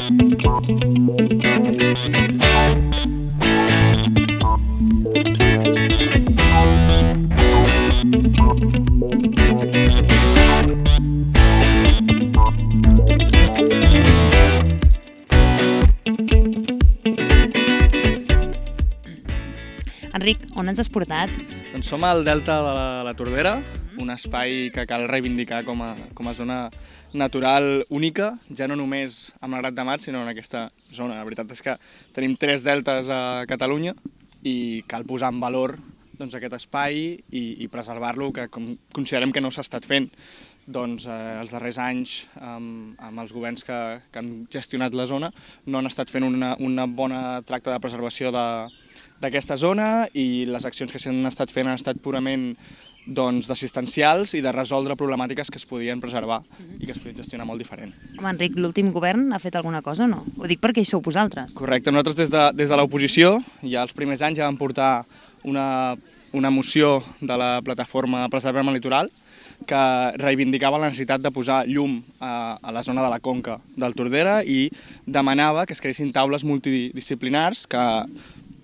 Enric, on ens has portat? Doncs som al Delta de la Tordera, un espai que cal reivindicar com a zona natural única, ja no només amb l'Agrat de Mar, sinó en aquesta zona. La veritat és que tenim 3 deltes a Catalunya i cal posar en valor aquest espai i preservar-lo, que considerem que no s'ha estat fent. Els darrers anys, amb els governs que han gestionat la zona, no han estat fent una bona tracte de preservació d'aquesta zona, i les accions que s'han estat fent han estat purament d'assistencials i de resoldre problemàtiques que es podien preservar i que es podien gestionar molt diferent. Home, Enric, l'últim govern ha fet alguna cosa o no? Ho dic perquè hi sou vosaltres. Correcte, nosaltres des de l'oposició, ja els primers anys ja vam portar una moció de la plataforma Preservem el Litoral, que reivindicava la necessitat de posar llum a la zona de la conca del Tordera i demanava que es creessin taules multidisciplinars que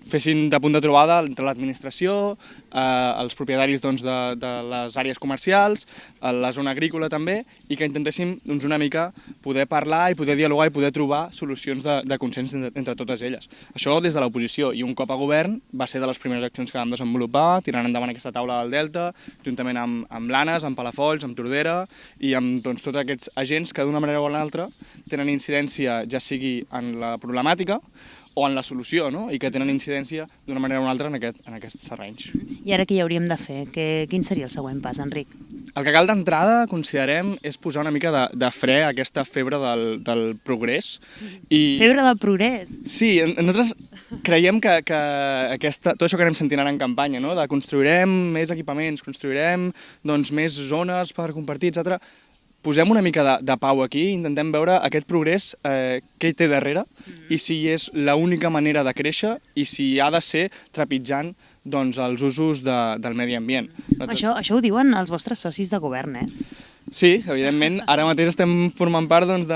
fessin de punt de trobada entre l'administració, els propietaris de les àrees comercials, la zona agrícola també, i que intentéssim una mica poder parlar i poder dialogar i poder trobar solucions de consens entre totes elles. Això des de l'oposició, i un cop a govern va ser de les primeres accions que vam desenvolupar, tirant endavant aquesta taula del Delta, juntament amb l'Anes, amb Palafolls, amb Tordera i amb tots aquests agents que d'una manera o una altra tenen incidència ja sigui en la problemàtica o en la solució, no? I que tenen incidència d'una manera o una altra en aquests terrenys. I ara què hi hauríem de fer? Quin seria el següent pas, Enric? El que cal d'entrada, considerem, és posar una mica de fre a aquesta febre del progrés. Febre del progrés? Sí, nosaltres creiem que tot això que anem sentint ara en campanya, no? De construirem més equipaments, construirem més zones per compartir, etc. Posem una mica de pau aquí, intentem veure aquest progrés, què hi té darrere, i si és l'única manera de créixer i si ha de ser trepitjant els usos del medi ambient. Això ho diuen els vostres socis de govern, eh? Sí, evidentment. Ara mateix estem formant part d'un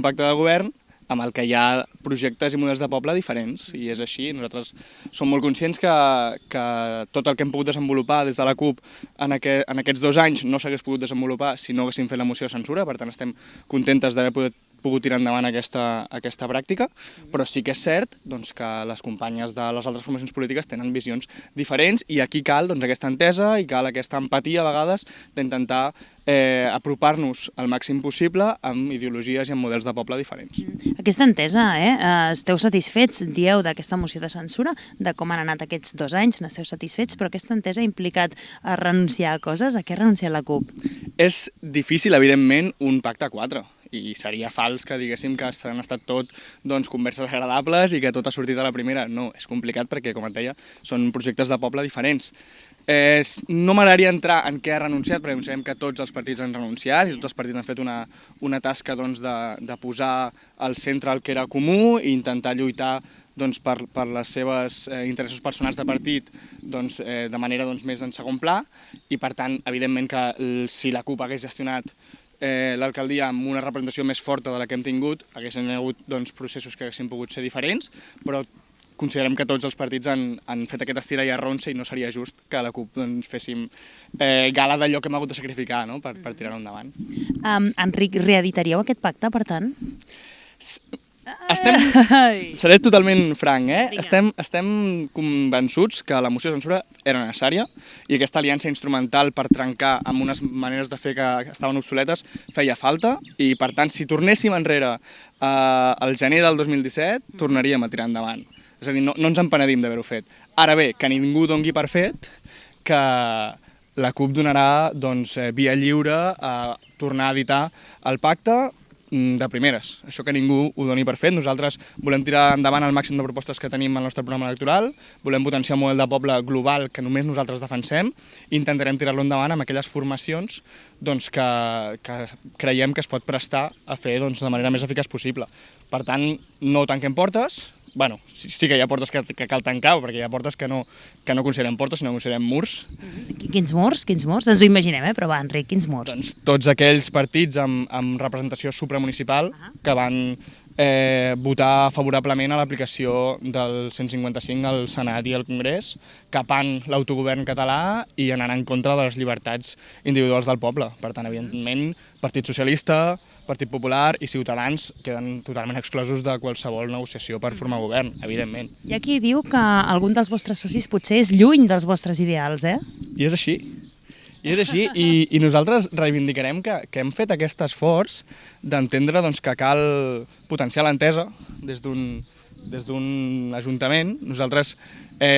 pacte de govern amb el que hi ha projectes i models de poble diferents, i és així. Nosaltres som molt conscients que tot el que hem pogut desenvolupar des de la CUP en aquests 2 anys no s'hagués pogut desenvolupar si no haguéssim fet la moció de censura, per tant estem contentes d'haver pogut tirar endavant aquesta pràctica, però sí que és cert que les companyes de les altres formacions polítiques tenen visions diferents, i aquí cal aquesta entesa i cal aquesta empatia a vegades d'intentar apropar-nos al màxim possible amb ideologies i amb models de poble diferents. Aquesta entesa, esteu satisfets, dieu, d'aquesta moció de censura, de com han anat aquests 2 anys, n'esteu satisfets, però aquesta entesa ha implicat renunciar a coses? A què ha renunciat la CUP? És difícil, evidentment, un pacte a 4, i seria fals que diguéssim que han estat tot converses agradables i que tot ha sortit a la primera. No, és complicat perquè, com et deia, són projectes de poble diferents. No m'agradaria entrar en què ha renunciat, perquè sabem que tots els partits han renunciat i tots els partits han fet una tasca de posar al centre el que era comú i intentar lluitar per les seves interessos personals de partit de manera més en segon pla, i per tant, evidentment que si la CUP hagués gestionat l'alcaldia amb una representació més forta de la que hem tingut, haguessin hagut processos que haguessin pogut ser diferents, però considerem que tots els partits han fet aquest estira i arronsa, i no seria just que a la CUP féssim gala d'allò que hem hagut de sacrificar per tirar-ho endavant. Enric, reeditaríeu aquest pacte, per tant? Seré totalment franc, Estem convençuts que la moció de censura era necessària, i aquesta aliança instrumental per trencar amb unes maneres de fer que estaven obsoletes feia falta, i per tant, si tornéssim enrere al gener del 2017, tornaríem a tirar endavant. És a dir, no ens empenedim d'haver-ho fet. Ara bé, que ningú dongui per fet que la CUP donarà via lliure a tornar a editar el pacte de primeres. Això que ningú ho doni per fet. Nosaltres volem tirar endavant el màxim de propostes que tenim al nostre programa electoral, volem potenciar un model de poble global que només nosaltres defensem, i intentarem tirar-lo endavant amb aquelles formacions que creiem que es pot prestar a fer de manera més eficaç possible. Per tant, no tanquem portes, bueno, sí que hi ha portes que cal tancar, perquè hi ha portes que no considerem portes, sinó que considerem murs. Quins murs? Quins murs? Ens ho imaginem, però va, Enric, quins murs? Doncs tots aquells partits amb representació supramunicipal que van votar favorablement a l'aplicació del 155 al Senat i al Congrés, capant l'autogovern català i anant en contra de les llibertats individuals del poble. Per tant, evidentment, Partit Socialista, Partit Popular i Ciutadans queden totalment exclosos de qualsevol negociació per formar govern, evidentment. Hi ha qui diu que algun dels vostres socis potser és lluny dels vostres ideals, eh? I és així. I és així, i nosaltres reivindicarem que hem fet aquest esforç d'entendre que cal potenciar l'entesa des d'un ajuntament. Nosaltres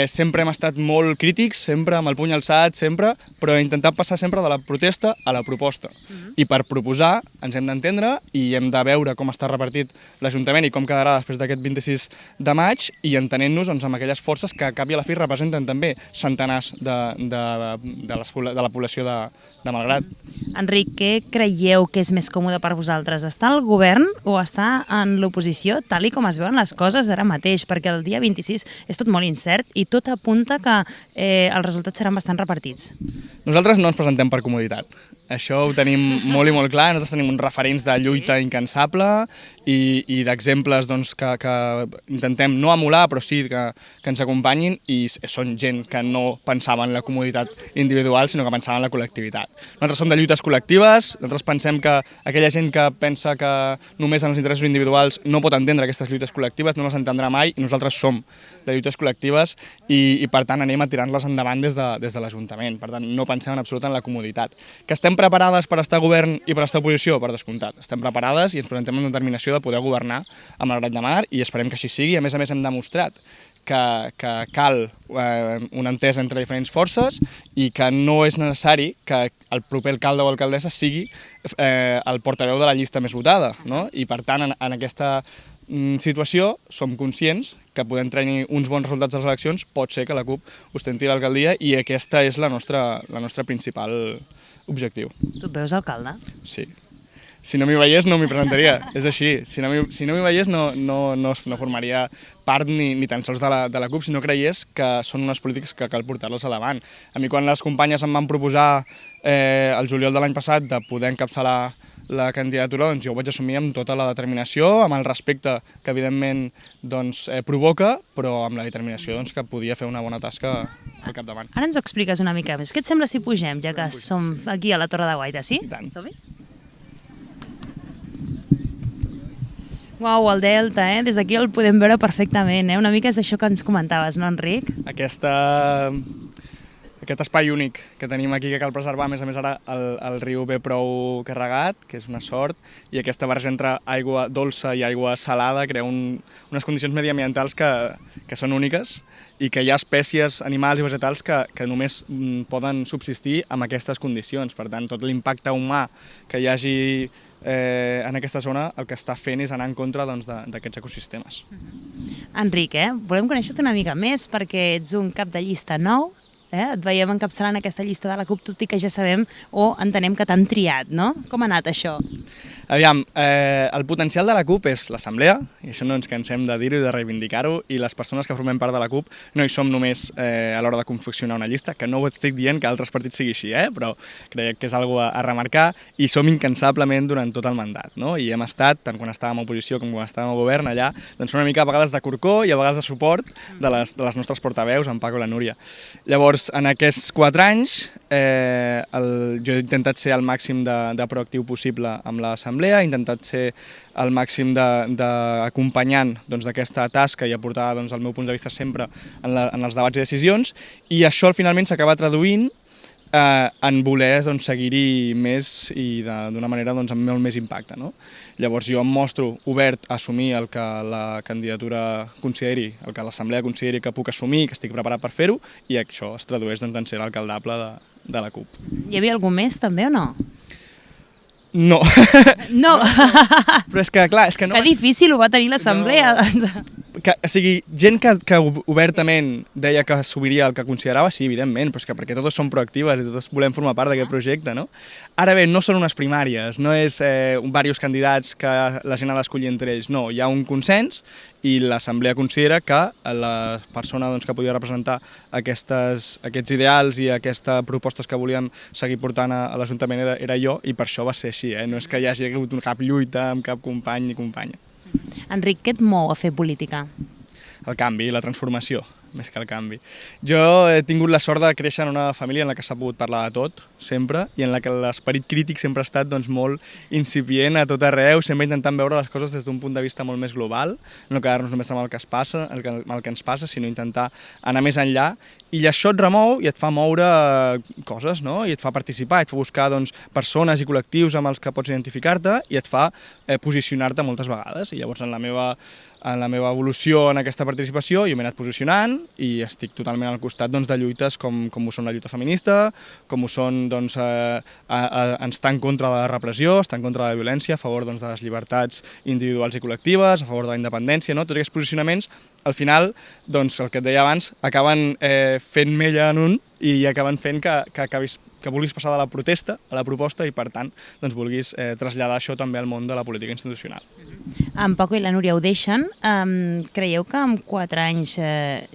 sempre hem estat molt crítics, sempre amb el puny alçat, sempre, però hem intentat passar sempre de la protesta a la proposta. I per proposar ens hem d'entendre i hem de veure com està repartit l'Ajuntament i com quedarà després d'aquest 26 de maig i entenent-nos amb aquelles forces que a cap i a la fi representen també centenars de la població de Malgrat. Enric, què creieu que és més còmode per vosaltres? Estar al govern o estar en l'oposició, tal i com es veuen les coses ara mateix? Perquè el dia 26 és tot molt incert i tot apunta que els resultats seran bastant repartits. Nosaltres no ens presentem per comoditat. Això ho tenim molt i molt clar. Nosaltres tenim uns referents de lluita incansable i d'exemples que intentem no emular, però sí que ens acompanyin, i són gent que no pensava en la comoditat individual, sinó que pensava en la col·lectivitat. Nosaltres som de lluites col·lectives, nosaltres pensem que aquella gent que pensa que només en els interessos individuals no pot entendre aquestes lluites col·lectives, no les entendrà mai, i nosaltres som de lluites col·lectives i per tant anem a tirar-les endavant des de l'Ajuntament. Per tant, no pensem en absolut en la comoditat. Que estem preparades per estar a govern i per estar a oposició? Per descomptat. Estem preparades i ens presentem amb determinació de poder governar a Malgrat de Mar i esperem que així sigui. A més hem demostrat que cal una entesa entre diferents forces i que no és necessari que el proper alcalde o alcaldessa sigui el portaveu de la llista més votada, no? I per tant, en aquesta situació som conscients que podem tenir uns bons resultats de les eleccions, pot ser que la CUP ostenti l'alcaldia i aquesta és la nostra principal objectiu. Tu et veus alcalde? Sí. Si no m'hi veiés no m'hi presentaria, és així. Si no m'hi veiés no formaria part ni tan sols de la CUP, si no creiés que són unes polítiques que cal portar-les endavant. A mi quan les companyes em van proposar el juliol de l'any passat de poder encapçalar la candidatura, doncs jo ho vaig assumir amb tota la determinació, amb el respecte que evidentment provoca, però amb la determinació que podia fer una bona tasca al capdavant. Ara ens ho expliques una mica més. Què et sembla si pugem, ja que som aquí a la Torre de Guaita, sí? I tant. Som-hi? Uau, el delta, des d'aquí el podem veure perfectament, una mica és això que ens comentaves, no, Enric? Aquest espai únic que tenim aquí que cal preservar, a més ara el riu ve prou carregat, que és una sort, i aquesta barreja entre aigua dolça i aigua salada crea unes condicions mediambientals que són úniques i que hi ha espècies animals i vegetals que només poden subsistir amb aquestes condicions. Per tant, tot l'impacte humà que hi hagi en aquesta zona el que està fent és anar en contra d'aquests ecosistemes. Enric, volem conèixer-te una mica més perquè ets un cap de llista nou, et veiem encapçalant aquesta llista de la CUP, tot i que ja sabem o entenem que t'han triat, no? Com ha anat això? Aviam, el potencial de la CUP és l'assemblea, i això no ens cansem de dir-ho i de reivindicar-ho, i les persones que formem part de la CUP no hi som només a l'hora de confeccionar una llista, que no ho estic dient que altres partits sigui així, però crec que és una cosa a remarcar, i som incansablement durant tot el mandat, no? I hem estat, tant quan estàvem a oposició com quan estàvem a govern allà, doncs una mica a vegades de corcó i a vegades de suport de les nostres portaveus, en Paco i la Núria. Llavors, en aquests 4 anys, jo he intentat ser el màxim de proactiu possible amb l'assemblea, he intentat ser el màxim d'acompanyant d'aquesta tasca i aportar el meu punt de vista sempre en els debats i decisions, i això finalment s'acaba traduint en voler seguir-hi més i d'una manera amb molt més impacte. Llavors jo em mostro obert a assumir el que la candidatura consideri, el que l'assemblea consideri que puc assumir, que estic preparat per fer-ho, i això es tradueix en ser l'alcaldable de la CUP. Hi havia algú més també o no? No. No. Però és que, clar, és que no... Que difícil ho va tenir l'assemblea. No. o sigui, gent que obertament deia que subiria el que considerava, sí, evidentment, però és que perquè totes són proactives i totes volem formar part d'aquest projecte, no? Ara bé, no són unes primàries, no és diversos candidats que la gent ha d'escollir entre ells, no, hi ha un consens i l'Assemblea considera que la persona doncs, que podia representar aquests ideals i aquestes propostes que volíem seguir portant a l'Ajuntament era jo, i per això va ser així, no és que hi hagi hagut cap lluita amb cap company ni companya. Enric, què et mou a fer política? El canvi, la transformació, més que el canvi. Jo he tingut la sort de créixer en una família en la que s'ha pogut parlar de tot, sempre, i en la que l'esperit crític sempre ha estat doncs, molt incipient a tot arreu, sempre intentant veure les coses des d'un punt de vista molt més global, no quedar-nos només amb el que ens passa, sinó intentar anar més enllà, i això et remou i et fa moure coses, no? I et fa participar, et fa buscar doncs, persones i col·lectius amb els que pots identificar-te i et fa posicionar-te moltes vegades. I llavors en la meva evolució en aquesta participació jo m'he anat posicionant i estic totalment al costat doncs, de lluites com ho són la lluita feminista, com ho són doncs, estar en contra de la repressió, estar en contra de la violència, a favor doncs, de les llibertats individuals i col·lectives, a favor de la independència, no? Tots aquests posicionaments al final, doncs, el que et deia abans, acaben fent mella en un i acaben fent que vulguis passar de la protesta a la proposta i, per tant, doncs, vulguis traslladar això també al món de la política institucional. En Paco i la Núria ho deixen. Creieu que en 4 anys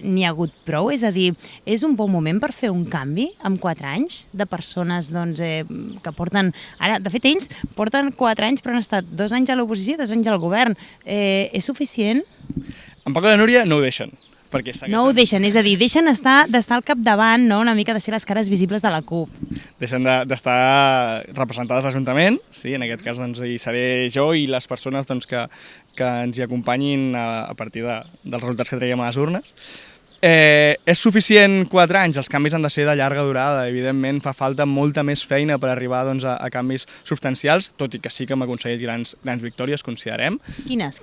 n'hi ha hagut prou? És a dir, és un bon moment per fer un canvi en 4 anys de persones doncs, que porten... Ara, de fet, ells porten 4 anys però han estat 2 anys a l'oposició i 2 anys al govern. És suficient? En Paco i la Núria no ho deixen. No ho deixen, és a dir, deixen d'estar al capdavant, no? Una mica de ser les cares visibles de la CUP. Deixen d'estar representades a l'Ajuntament, sí, en aquest cas doncs, hi seré jo i les persones doncs, que ens hi acompanyin a partir dels resultats que traiem a les urnes. És suficient 4 anys? Els canvis han de ser de llarga durada, evidentment fa falta molta més feina per arribar doncs, a canvis substancials, tot i que sí que hem aconseguit grans victòries, considerem. Quines?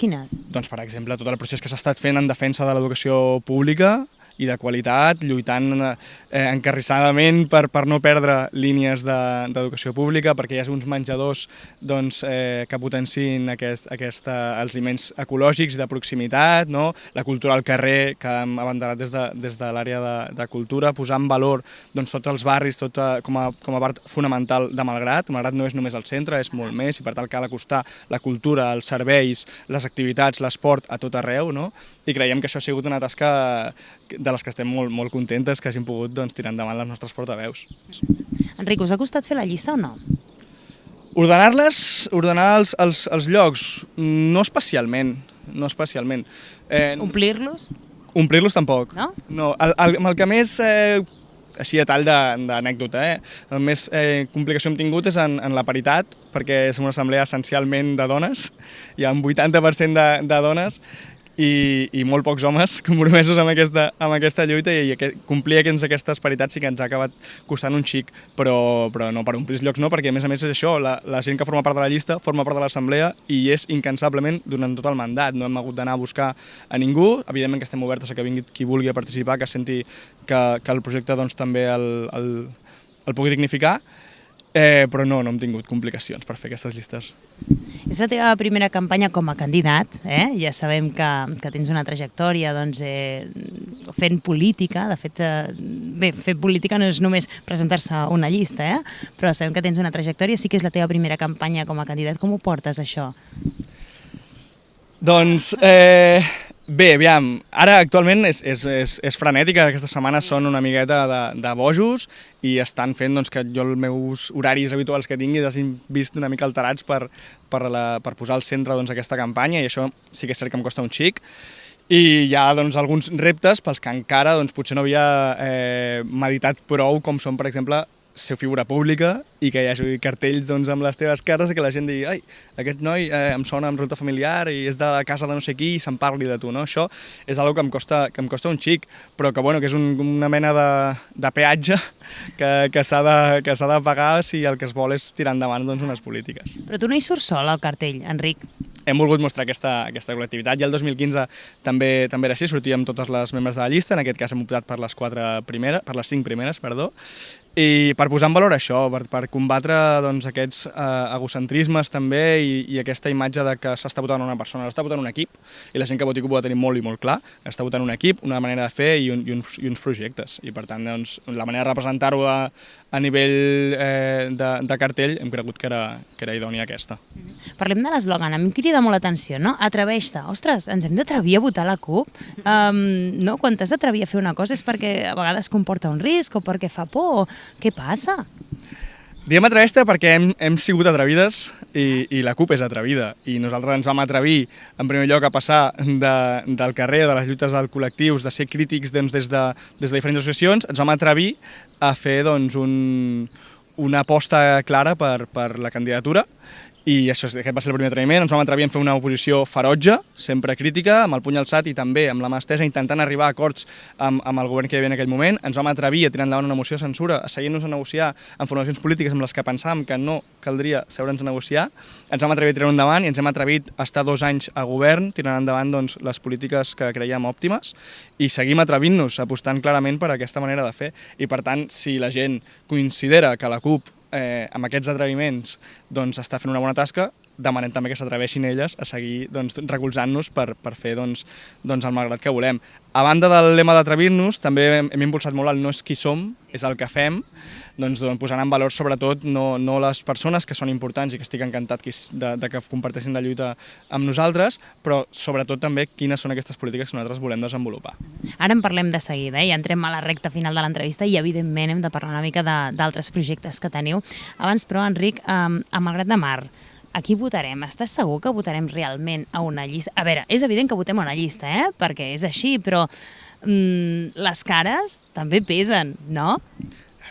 Doncs, per exemple, tot el procés que s'ha estat fent en defensa de l'educació pública i de qualitat, lluitant encarrissadament per no perdre línies d'educació pública, perquè hi hagi uns menjadors doncs, que potenciïn els aliments ecològics de proximitat, no? La cultura al carrer, que hem abanderat des de l'àrea de cultura, posar en valor doncs, tots els barris com a part fonamental de Malgrat. Malgrat no és només el centre, és molt més, i per tant cal acostar la cultura, els serveis, les activitats, l'esport a tot arreu, no? I creiem que això ha sigut una tasca de les que estem molt contentes que hagin pogut doncs, tirar endavant les nostres portaveus. Enric, us ha costat fer la llista o no? Ordenar els llocs, no especialment. Omplir-los? Omplir-los tampoc. No? No, el que més, així a tall d'anècdota, el més complicació hem tingut és en la paritat, perquè som una assemblea essencialment de dones, hi ha un 80% de dones, i molt pocs homes compromesos amb aquesta lluita, i complir aquestes paritats sí que ens ha acabat costant un xic, però no per omplir els llocs no, perquè a més és això, la gent que forma part de la llista forma part de l'assemblea i és incansablement durant tot el mandat, no hem hagut d'anar a buscar a ningú, evidentment que estem obertes a que vingui qui vulgui a participar, que senti que el projecte doncs, també el pugui dignificar, però no hem tingut complicacions per fer aquestes llistes. És la teva primera campanya com a candidat, ja sabem que tens una trajectòria doncs, fent política, de fet, fer política no és només presentar-se a una llista, però sabem que tens una trajectòria, sí que és la teva primera campanya com a candidat, com ho portes això? Doncs, bé, aviam, ara actualment és frenètica, aquestes setmanes són una miqueta de bojos i estan fent doncs, que jo els meus horaris habituals que tingui hagin vist una mica alterats per posar al centre doncs, aquesta campanya, i això sí que és cert que em costa un xic. I hi ha doncs, alguns reptes pels que encara doncs, potser no havia meditat prou, com són, per exemple, ser figura pública i que hi hagi cartells doncs, amb les teves cares i que la gent digui ai, aquest noi em sona amb ruta familiar i és de la casa de no sé qui i se'n parli de tu, no? Això és una cosa que em costa un xic, però que, bueno, que és una mena de peatge que s'ha de pagar si el que es vol és tirar endavant doncs, unes polítiques. Però tu no hi surts sol al cartell, Enric? Hem volgut mostrar aquesta col·lectivitat. Ja el 2015 també era així, sortíem totes les membres de la llista, en aquest cas hem optat per les 5 primeres, I per posar en valor això, per combatre doncs, aquests egocentrismes també i aquesta imatge de que s'està votant una persona, s'està votant un equip, i la gent que voti CUP ho ha de tenir molt i molt clar, està votant un equip, una manera de fer i uns projectes. I per tant, doncs, la manera de representar-ho a nivell de cartell hem cregut que era idònia aquesta. Parlem de l'eslògan, a mi em crida molt l'atenció, no? Atreveix-te. Ostres, ens hem d'atrevir a votar la CUP? No? Quan t'has d'atrevir a fer una cosa és perquè a vegades comporta un risc o perquè fa por. Què passa? Diem atreveix-te perquè hem sigut atrevides i la CUP és atrevida. I nosaltres ens vam atrevir, en primer lloc, a passar del carrer, de les lluites dels col·lectius, de ser crítics des de diferents associacions, ens vam atrevir a fer una aposta clara per la candidatura. I aquest va ser el primer atreviment. Ens vam atrevir a fer una oposició ferotge, sempre crítica, amb el puny alçat i també amb la mà estesa, intentant arribar a acords amb el govern que hi havia en aquell moment. Ens vam atrevir a tirar endavant una moció de censura, a seguir-nos a negociar amb formacions polítiques amb les que pensàvem que no caldria seure'ns a negociar. Ens vam atrevir a tirar-ho endavant i ens hem atrevit a estar 2 anys a govern tirant endavant doncs, les polítiques que creiem òptimes i seguim atrevint-nos, apostant clarament per aquesta manera de fer. I per tant, si la gent considera que la CUP amb aquests atreviments doncs, està fent una bona tasca, demanem també que s'atreveixin elles a seguir doncs, recolzant-nos per fer doncs, el malgrat que volem. A banda del lema d'atrevir-nos, també hem impulsat molt el no és qui som, és el que fem, doncs, posant en valor sobretot no les persones que són importants i que estic encantat de que comparteixin la lluita amb nosaltres, però sobretot també quines són aquestes polítiques que nosaltres volem desenvolupar. Ara en parlem de seguida, i entrem a la recta final de l'entrevista i evidentment hem de parlar una mica d'altres projectes que teniu. Abans però, Enric, a Malgrat de Mar, a qui votarem? Estàs segur que votarem realment a una llista? A veure, és evident que votem a una llista, perquè és així, però les cares també pesen, no?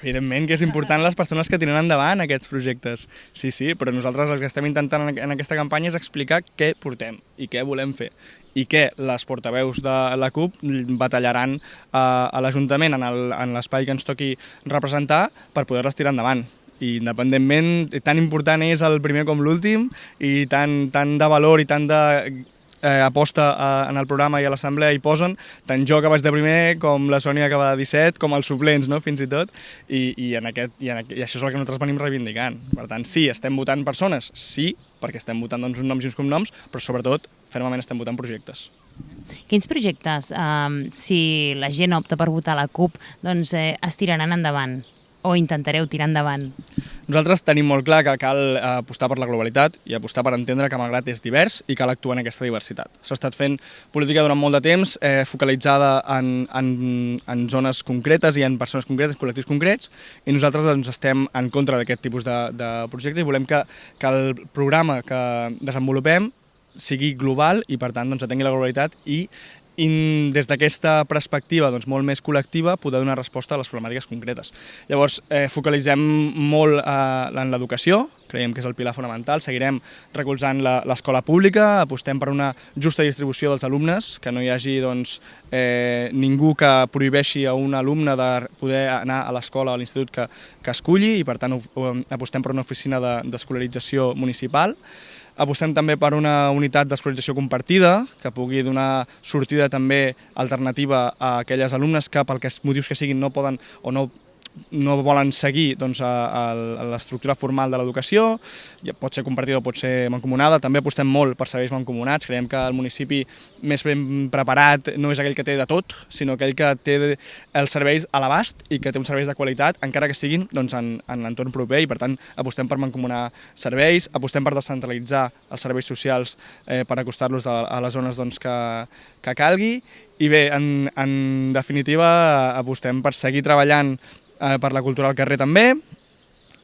Evidentment que és important les persones que tiren endavant aquests projectes. Sí, però nosaltres el que estem intentant en aquesta campanya és explicar què portem i què volem fer i que les portaveus de la CUP batallaran a l'Ajuntament en l'espai que ens toqui representar per poder-les tirar endavant. I independentment, tan important és el primer com l'últim i tant de valor i tant d'aposta en el programa i a l'assemblea hi posen, tant jo que vaig de primer com la Sònia que va de 17, com els suplents, no? Fins i tot, i això és el que nosaltres venim reivindicant. Per tant, sí, estem votant persones, sí, perquè estem votant uns noms i uns cognoms, però sobretot, fermament estem votant projectes. Quins projectes, si la gent opta per votar la CUP, doncs es tiraran endavant? O intentareu tirar endavant? Nosaltres tenim molt clar que cal apostar per la globalitat i apostar per entendre que malgrat és divers i cal actuar en aquesta diversitat. S'ha estat fent política durant molt de temps focalitzada en zones concretes i en persones concretes, col·lectius concrets, i nosaltres doncs, estem en contra d'aquest tipus de projecte i volem que el programa que desenvolupem sigui global i per tant doncs, atengui la globalitat i des d'aquesta perspectiva doncs, molt més col·lectiva poder donar resposta a les problemàtiques concretes. Llavors, focalitzem molt en l'educació, creiem que és el pilar fonamental, seguirem recolzant l'escola pública, apostem per una justa distribució dels alumnes, que no hi hagi doncs, ningú que prohibeixi a un alumne de poder anar a l'escola o a l'institut que esculli i per tant apostem per una oficina d'escolarització municipal. Apostem també per una unitat d'escolarització compartida que pugui donar sortida també alternativa a aquelles alumnes que per motius que siguin no poden o no volen seguir doncs, a l'estructura formal de l'educació, pot ser compartida o pot ser mancomunada. També apostem molt per serveis mancomunats, creiem que el municipi més ben preparat no és aquell que té de tot, sinó aquell que té els serveis a l'abast i que té uns serveis de qualitat, encara que siguin doncs, en l'entorn proper, i per tant apostem per mancomunar serveis, apostem per descentralitzar els serveis socials per acostar-los a les zones doncs, que calgui, i bé, en definitiva apostem per seguir treballant per la cultura al carrer també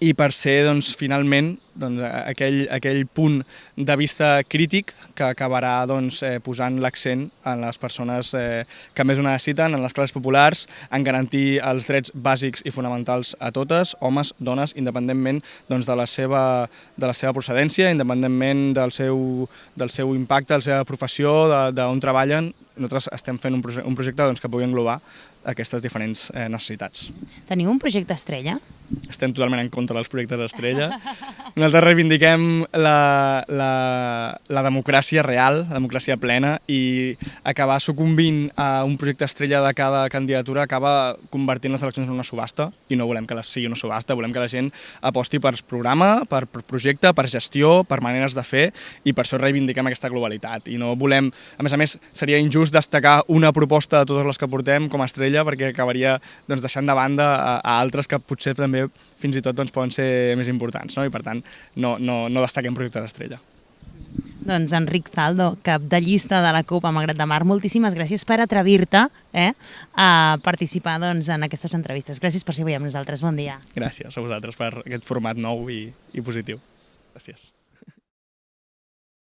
i per ser doncs, finalment doncs, aquell punt de vista crític que acabarà doncs, posant l'accent en les persones que més ho necessiten, en les classes populars, en garantir els drets bàsics i fonamentals a totes, homes, dones, independentment doncs, de la seva procedència, independentment del seu impacte, de la seva professió, d'on treballen. Nosaltres estem fent un projecte doncs, que pugui englobar aquestes diferents necessitats. Teniu un projecte estrella? Estem totalment en contra dels projectes estrella. Nosaltres reivindiquem la democràcia real, la democràcia plena, i acabar sucumbint a un projecte estrella de cada candidatura acaba convertint les eleccions en una subhasta, i no volem que sigui una subhasta, volem que la gent aposti per programa, per projecte, per gestió, per maneres de fer, i per això reivindiquem aquesta globalitat. I no volem, a més, seria injust destacar una proposta de totes les que portem com a estrella, perquè acabaria deixant de banda a altres que potser també fins i tot poden ser més importants, no? I per tant no destaquem projectes estrella. Doncs Enric Zaldo, cap de llista de la CUP a Malgrat de Mar, moltíssimes gràcies per atrevir-te a participar en aquestes entrevistes. Gràcies per ser avui amb nosaltres. Bon dia. Gràcies a vosaltres per aquest format nou i positiu. Gràcies.